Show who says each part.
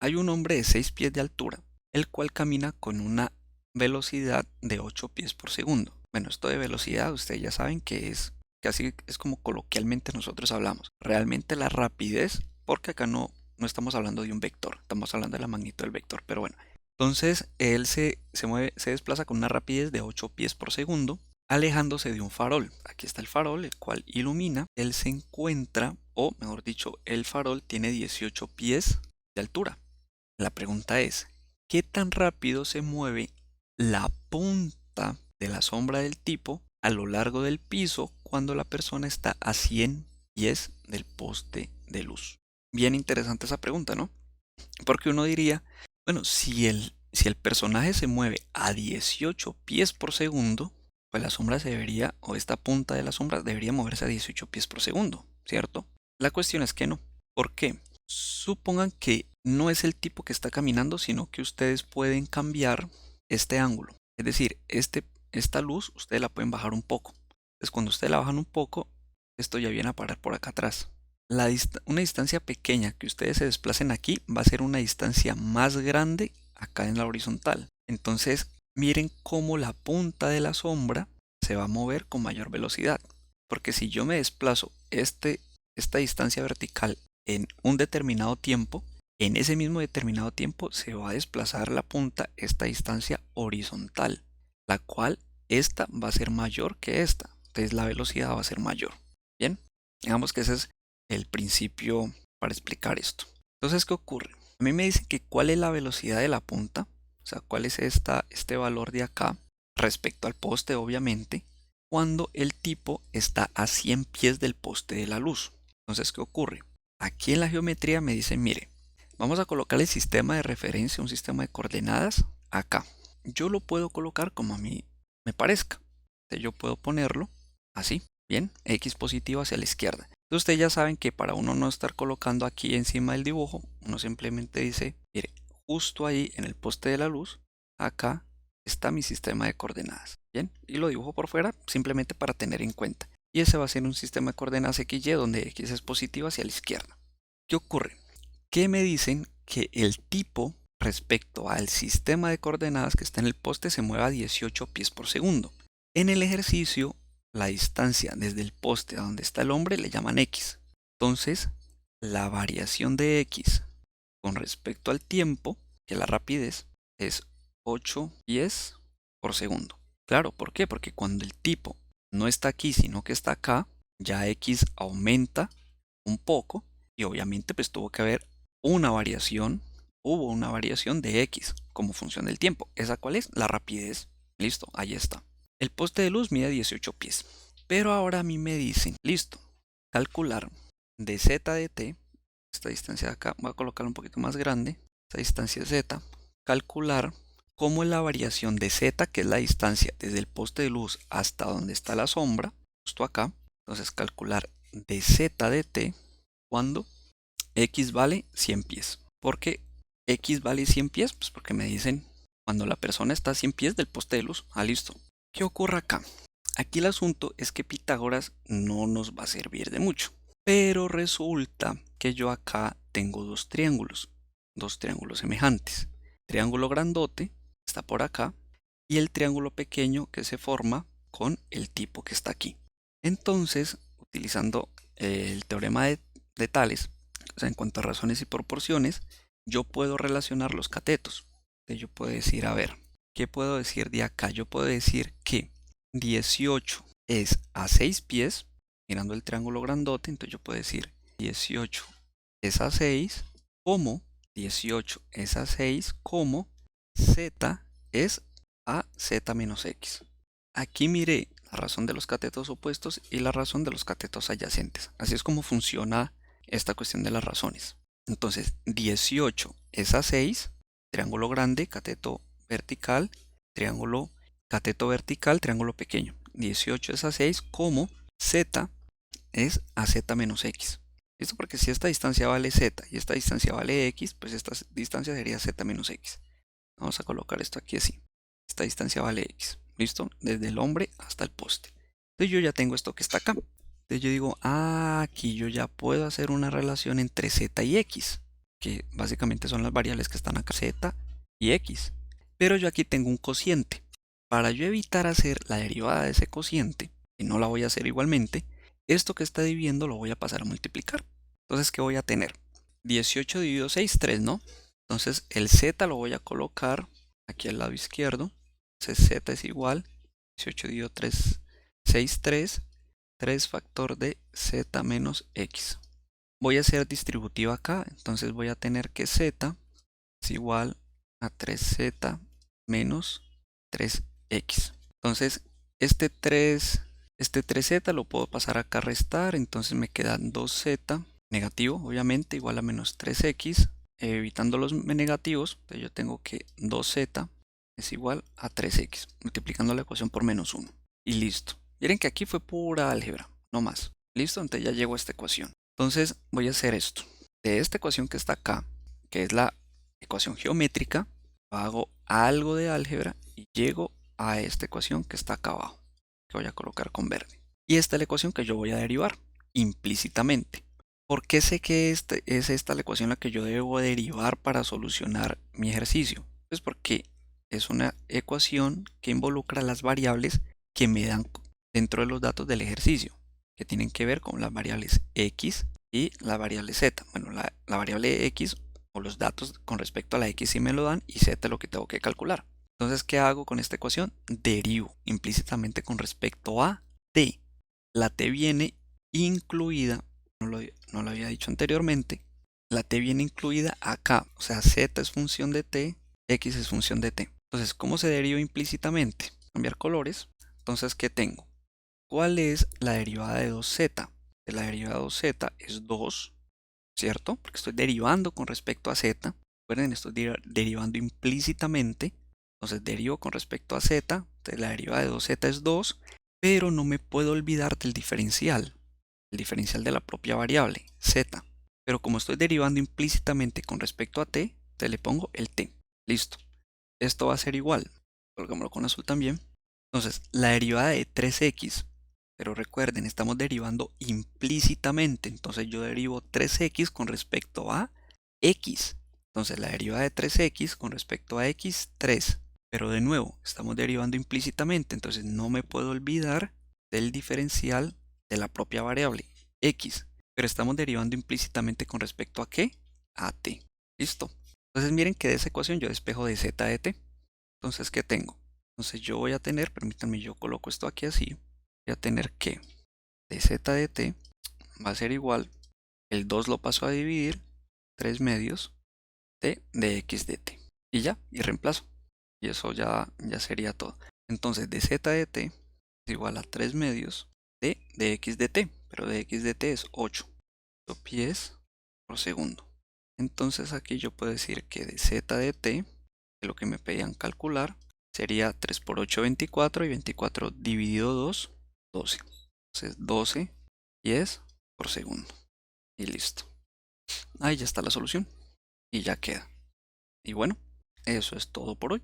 Speaker 1: hay un hombre de 6 pies de altura, el cual camina con una velocidad de 8 pies por segundo. Bueno, esto de velocidad ustedes ya saben que así es como coloquialmente nosotros hablamos. Realmente la rapidez, porque acá no estamos hablando de un vector, estamos hablando de la magnitud del vector, pero bueno. Entonces él se mueve, se desplaza con una rapidez de 8 pies por segundo, alejándose de un farol. Aquí está el farol, el cual ilumina. Él se encuentra, o mejor dicho, el farol tiene 18 pies de altura. La pregunta es, ¿qué tan rápido se mueve la punta de la sombra del tipo a lo largo del piso cuando la persona está a 100 pies del poste de luz? Bien interesante esa pregunta, ¿no? Porque uno diría, bueno, si el personaje se mueve a 18 pies por segundo, pues la sombra se debería, o esta punta de la sombra debería moverse a 18 pies por segundo, ¿cierto? La cuestión es que no. ¿Por qué? Supongan que no es el tipo que está caminando, sino que ustedes pueden cambiar este ángulo. Es decir, esta luz ustedes la pueden bajar un poco. Entonces cuando ustedes la bajan un poco, esto ya viene a parar por acá atrás. Una distancia pequeña que ustedes se desplacen aquí va a ser una distancia más grande acá en la horizontal. Entonces miren cómo la punta de la sombra se va a mover con mayor velocidad. Porque si yo me desplazo esta distancia vertical en un determinado tiempo, en ese mismo determinado tiempo se va a desplazar la punta esta distancia horizontal, la cual esta va a ser mayor que esta. Entonces la velocidad va a ser mayor. Bien, digamos que ese es el principio para explicar esto. Entonces, ¿qué ocurre? A mí me dicen que cuál es la velocidad de la punta, o sea, cuál es este valor de acá respecto al poste, obviamente, cuando el tipo está a 100 pies del poste de la luz. Entonces, ¿qué ocurre? Aquí en la geometría me dicen, mire, vamos a colocar el sistema de referencia, un sistema de coordenadas acá. Yo lo puedo colocar como a mí me parezca. Entonces, yo puedo ponerlo así, bien, X positivo hacia la izquierda. Entonces ustedes ya saben que para uno no estar colocando aquí encima del dibujo, uno simplemente dice, mire, justo ahí en el poste de la luz, acá está mi sistema de coordenadas. Bien, y lo dibujo por fuera simplemente para tener en cuenta. Y ese va a ser un sistema de coordenadas XY donde X es positivo hacia la izquierda. ¿Qué ocurre? Que me dicen que el tipo respecto al sistema de coordenadas que está en el poste se mueva a 18 pies por segundo. En el ejercicio, la distancia desde el poste a donde está el hombre le llaman X. Entonces, la variación de X con respecto al tiempo, que la rapidez, es 8 pies por segundo. Claro, ¿por qué? Porque cuando el tipo no está aquí, sino que está acá, ya X aumenta un poco y obviamente pues tuvo que haber hubo una variación de X como función del tiempo. ¿Esa cuál es? La rapidez. Listo, ahí está. El poste de luz mide 18 pies. Pero ahora a mí me dicen, listo, calcular de z de t, esta distancia de acá, voy a colocarla un poquito más grande, esta distancia z, calcular cómo es la variación de z, que es la distancia desde el poste de luz hasta donde está la sombra, justo acá. Entonces calcular de z de t cuando x vale 100 pies. ¿Por qué x vale 100 pies? Pues porque me dicen cuando la persona está a 100 pies del poste de luz. Ah, listo. ¿Qué ocurre acá? Aquí el asunto es que Pitágoras no nos va a servir de mucho. Pero resulta que yo acá tengo dos triángulos semejantes. Triángulo grandote está por acá y el triángulo pequeño que se forma con el tipo que está aquí. Entonces, utilizando el teorema de Tales, o sea, en cuanto a razones y proporciones, yo puedo relacionar los catetos. Entonces yo puedo decir, a ver, ¿qué puedo decir de acá? Yo puedo decir que 18 es a 6 pies, mirando el triángulo grandote, entonces yo puedo decir 18 es a 6, como 18 es a 6, como z es a z menos x. Aquí miré la razón de los catetos opuestos y la razón de los catetos adyacentes. Así es como funciona esta cuestión de las razones. Entonces, 18 es a 6, triángulo grande, cateto vertical, triángulo cateto vertical, triángulo pequeño. 18 es a 6, como z es a z menos x. Esto porque si esta distancia vale z y esta distancia vale x, pues esta distancia sería z menos x. Vamos a colocar esto aquí así. Esta distancia vale x. ¿Listo? Desde el hombre hasta el poste. Entonces yo ya tengo esto que está acá. Entonces yo digo, aquí yo ya puedo hacer una relación entre z y x. que básicamente son las variables que están acá, z y x. Pero yo aquí tengo un cociente. Para yo evitar hacer la derivada de ese cociente, y no la voy a hacer igualmente, esto que está dividiendo lo voy a pasar a multiplicar. Entonces, ¿qué voy a tener? 18 dividido 6, 3, ¿no? Entonces, el z lo voy a colocar aquí al lado izquierdo. Entonces, z es igual 18 dividido 3, 6, 3. 3 factor de z menos x. Voy a hacer distributiva acá, entonces voy a tener que z es igual a 3z menos 3x. Entonces, este 3z lo puedo pasar acá a restar, entonces me quedan 2z negativo, obviamente, igual a menos 3x. Evitando los negativos, entonces yo tengo que 2z es igual a 3x, multiplicando la ecuación por menos 1. Y listo. Miren que aquí fue pura álgebra, no más. Listo, entonces ya llego a esta ecuación. Entonces voy a hacer esto. De esta ecuación que está acá, que es la ecuación geométrica, hago algo de álgebra y llego a esta ecuación que está acá abajo, que voy a colocar con verde. Y esta es la ecuación que yo voy a derivar implícitamente. ¿Por qué sé que es esta la ecuación la que yo debo derivar para solucionar mi ejercicio? Pues porque es una ecuación que involucra las variables que me dan dentro de los datos del ejercicio, que tienen que ver con las variables x y la variable z. Bueno, la variable x o los datos con respecto a la x sí me lo dan y z es lo que tengo que calcular. Entonces, ¿qué hago con esta ecuación? Derivo implícitamente con respecto a t. La t viene incluida, no lo había dicho anteriormente, la t viene incluida acá, o sea, z es función de t, x es función de t. Entonces, ¿cómo se deriva implícitamente? Cambiar colores. Entonces, ¿qué tengo? ¿Cuál es la derivada de 2z? La derivada de 2z es 2, ¿cierto? Porque estoy derivando con respecto a z. Recuerden, estoy derivando implícitamente. Entonces, derivo con respecto a z. Entonces, la derivada de 2z es 2, pero no me puedo olvidar del diferencial. El diferencial de la propia variable, z. Pero como estoy derivando implícitamente con respecto a t, te le pongo el t. Listo. Esto va a ser igual. Colgámoslo con azul también. Entonces, la derivada de 3x. Pero recuerden, estamos derivando implícitamente. Entonces yo derivo 3x con respecto a x. Entonces la derivada de 3x con respecto a x, 3. Pero de nuevo, estamos derivando implícitamente. Entonces no me puedo olvidar del diferencial de la propia variable x. Pero estamos derivando implícitamente con respecto a ¿qué? A t. ¿Listo? Entonces miren que de esa ecuación yo despejo de z de t. Entonces, ¿qué tengo? Entonces yo voy a tener, permítanme, yo coloco esto aquí así. Voy a tener que dz de t va a ser igual, el 2 lo paso a dividir, 3 medios t de x de t. Y ya, y reemplazo. Y eso ya sería todo. Entonces dz de t es igual a 3 medios de x de t. Pero de x de t es 8 pies por segundo. Entonces aquí yo puedo decir que dz de t, que lo que me pedían calcular, sería 3 por 8, 24, y 24 dividido 2, 12. Entonces 12 pies por segundo. Y listo. Ahí ya está la solución. Y ya queda. Y bueno, eso es todo por hoy.